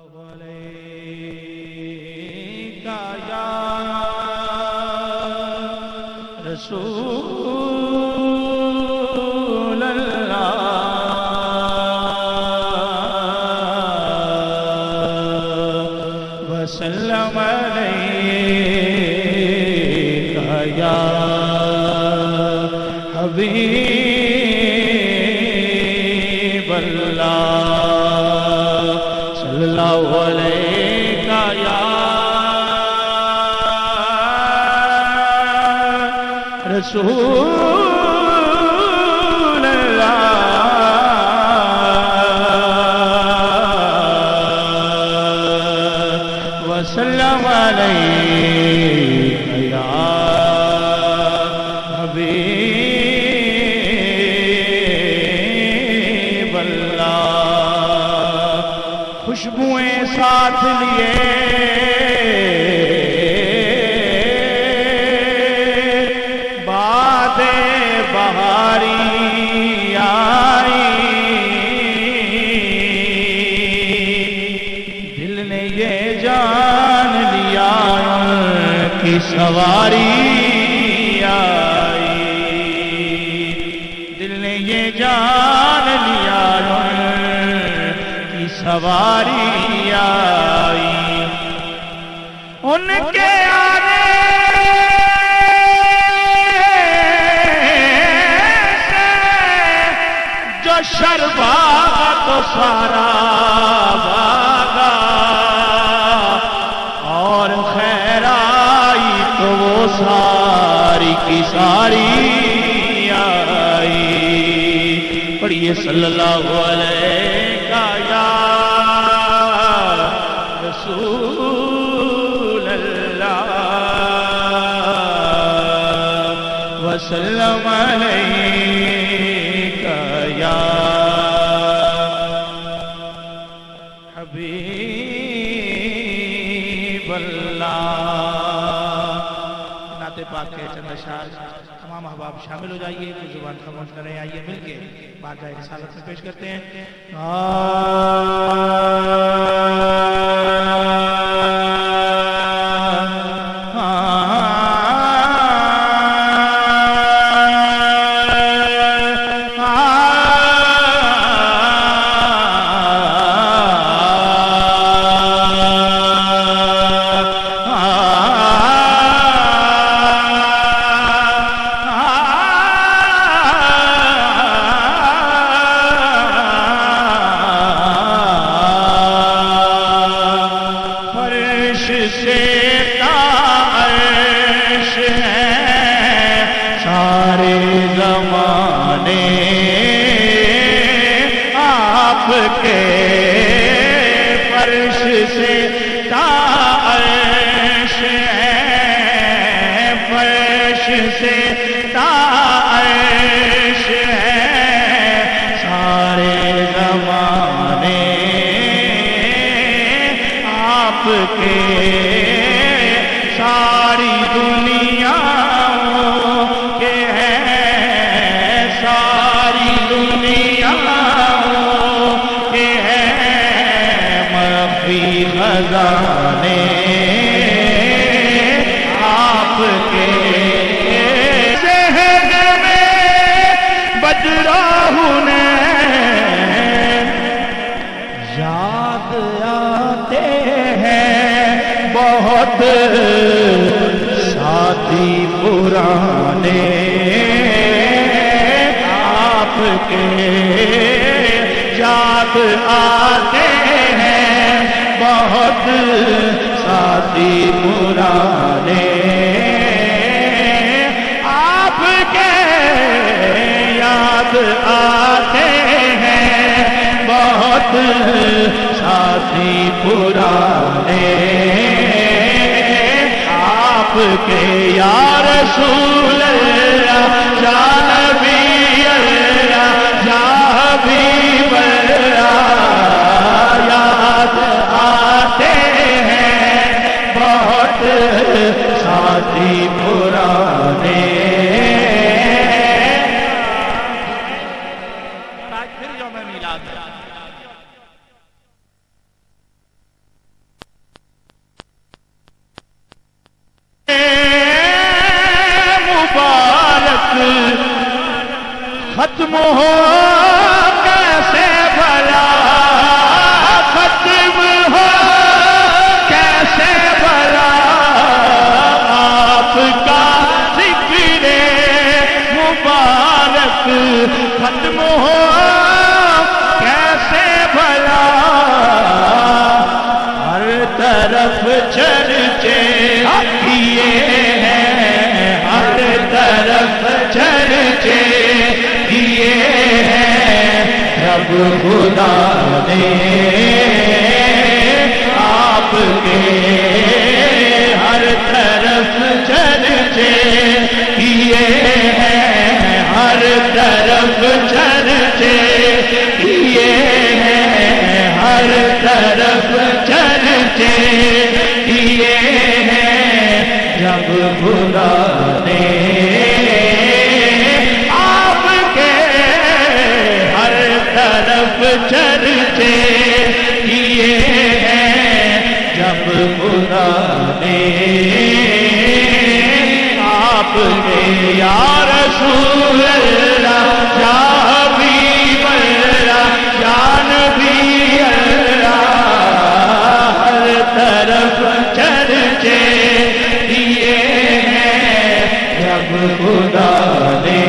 علیکہ یا رسول اللہ وسلم علیکہ یا حبیب اللہ صلی اللہ علیہ یا رسول اللہ وسلم علیہ یا حبیب اللہ خوشبوئیں ساتھ لیے بہاری آئی دل نے یہ جان لیا کہ سواری آئی دل نے یہ جان لیا کہ سواری آئی ان کے آنے شر بھاگا تو سارا بھاگا اور خیر آئی تو وہ ساری کی ساری آئی پڑھیے صلی اللہ علیہ یا رسول اللہ وسلم علیہ یا حبیب اللہ نعت پاک کے چند اشعار تمام احباب شامل ہو جائیے کوئی زبان خاموش کریں آئیے مل کے بارگاہ رسالت میں پیش کرتے ہیں فرش سے تا عرش ہے فرش سے تا عرش ہے سارے زمانے آپ کے ساری دنیا کے ہیں ساری دنیا خزانے آپ کے ذہن میں بدراہن یاد آتے ہیں بہت ساتھی پرانے آپ کے یاد آتے ہیں بہت ساتھی پرانے آپ کے یاد آتے ہیں بہت ساتھی پرانے آپ کے یا رسول اللہ یا نبی اللہ یا حبیب اللہ یاد آتے ہیں بہت ساتھی پرانے جب خدا نے آپ کے ہر طرف چرچے کیے ہیں، ہر طرف چرچے کیے ہیں، ہر طرف چرچے کیے ہیں، جب خدا نے آپ کے ہر طرف چرچے کیے ہیں، جب خدا نے آپ کے یا رسول اللہ یا حبیب اللہ یا نبی اللہ ہر طرف چرچے دیے ہیں، جب خدا نے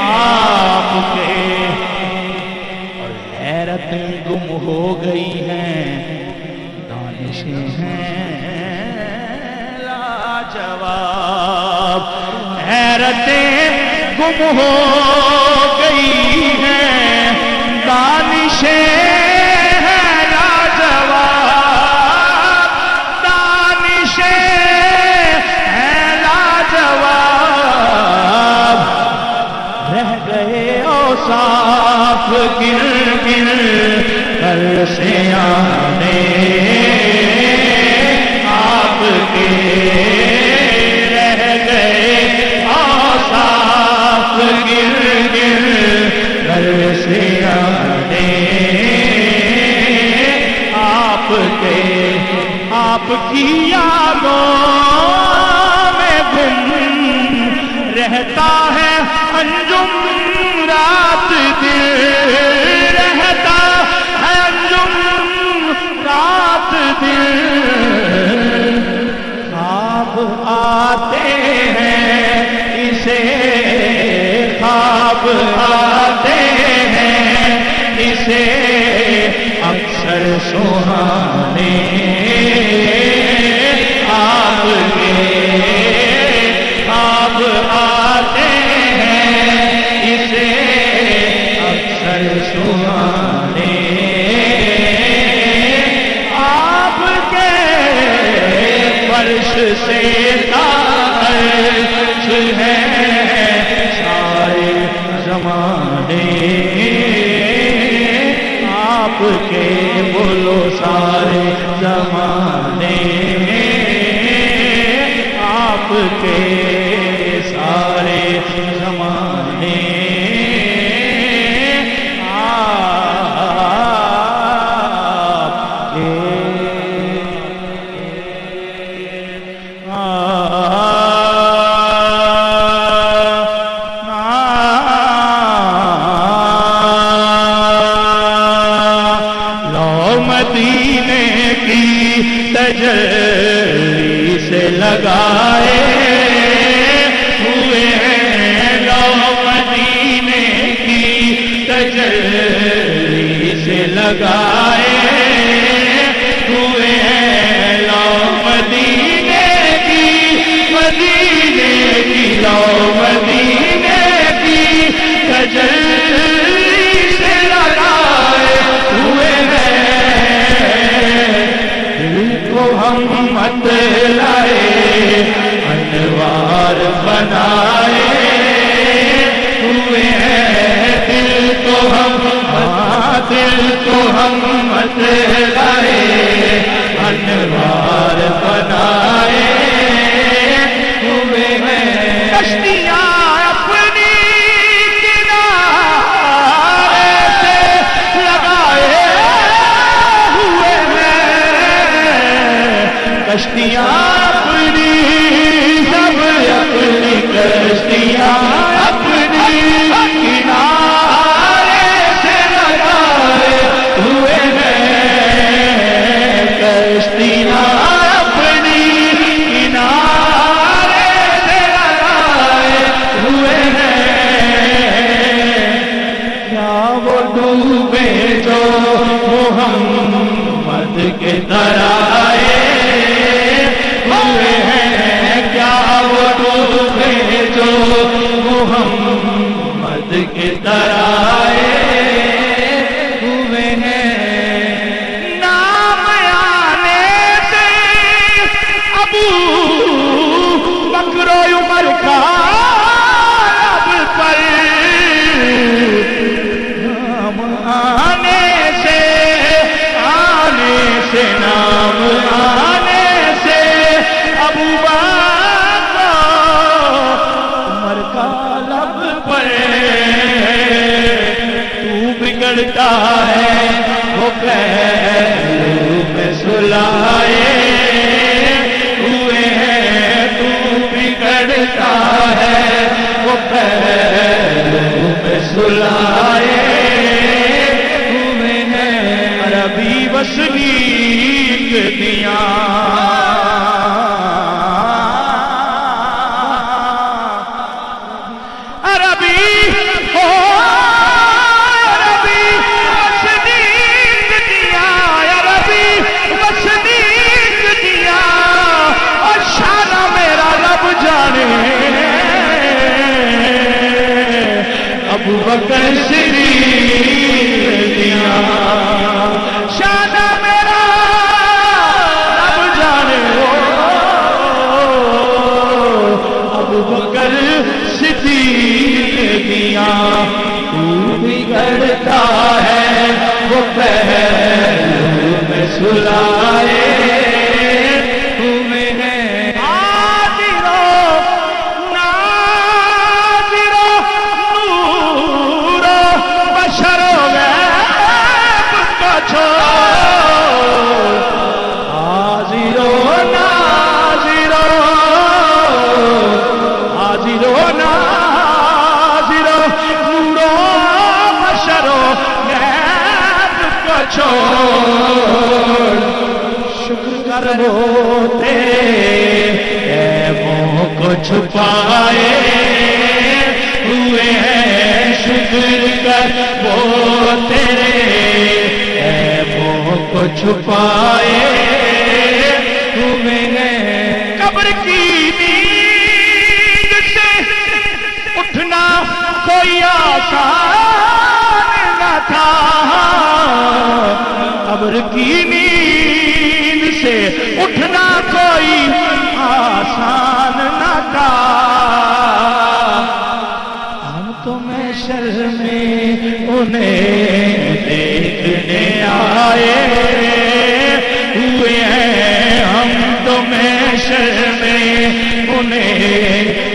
آپ کے اور حیرتیں گم ہو گئی ہیں، دانشیں ہیں لاجواب، حیرتیں گم ہو گئی ہیں، دانشیں ہیں لاجواب، دانشیں ہیں لاجواب، رہ گئے اوصاف گر گر کر سے آنے آپ کے، رہ گئے اوصاف گر گر کر سے آنے آپ کے، آپ کی یادوں میں گم رہتا ہے انجم رات دن، رہتا ہے انجم رات دن، خواب آتے ہیں اسے، خواب آتے ہیں اسے اکثر سہانے آپ کے، خواب آتے ہیں اسے اکثر سہانے آپ کے، فرش سے تاج ہے سارے زمانے آپ کے، بولو سارے زمانے آپ کے، سارے زمانے آپ کے، لو مدینے کی تجلی سے لگائے ہوئے ہیں، لو مدینے کی تجلی سے لگائے ہوئے ہیں، لو مدینے کی، مدینے کی، لو مدینے کی تجلی سے لگائے ہوئے ہیں، دل کو ہم مت لائے انوار بنائے ہوئے ہیں، دل کو ہم، دل کو ہم مت لائے انوار بنائے ہوئے ہیں، کشتیاں اپنی کنارے سے لگائے ہوئے ہیں، کشتیاں اپنی، سب اپنی کشتیاں اپنی کنارے سے لگائے ہوئے ہیں، کشتیاں اپنی کنارے سے لگائے ہوئے ہیں، کیا وہ ڈوبے جو محمد کے ترائے ہوئے ہیں، کیا وہ ڈوبے جو محمد کے ہے وہ پہلو میں سلائے ہوئے ہیں، تو بگڑتا ہے وہ پہلو میں سلائے ہوئے ہیں۔ عربی وسنیک دیاں ابو بکر صدیق دیا شانہ میرا رب جانے ہو، ابو بکر صدیق دیا تو بگڑتا ہے وہ پہلو میں سلائے شکر کر وہ تیرے عیبوں کو چھپائے ہوئے ہیں، شکر کر وہ تیرے عیبوں کو چھپائے ہوئے ہیں۔ قبر کی نیند سے اٹھنا کوئی آسان نہ تھا، قبر کی نیند سے اٹھنا کوئی آسان نہ تھا، ہم تو محشر میں انہیں دیکھنے آئے ہوئے ہیں، ہم تو محشر میں انہیں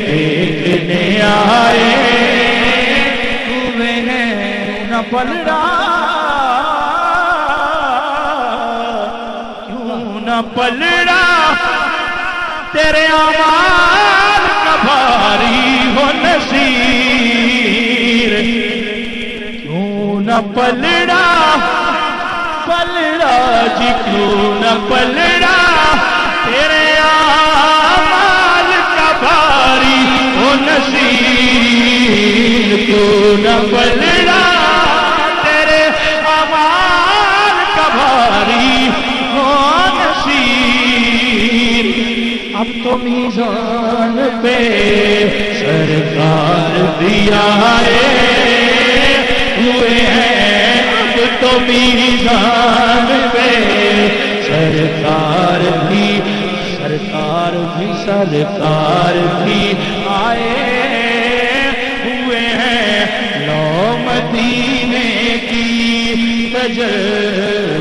دیکھنے آئے ہوئے ہیں۔ نہ پلڑا پلڑا تیرے اعمال کا بھاری ہو نصیر، کیوں نہ پلڑا پلڑا جی کیوں نہ پلڑا تیرے اعمال کا بھاری ہو نصیر، کیوں نہ پلڑا تیرے اعمال کا بھاری ہو نصیر۔ اب تو میزان پہ سرکار بھی آئے ہوئے ہیں، اب تو میزان پہ سرکار بھی آئے ہوئے ہیں۔ لو مدینے کی تجلی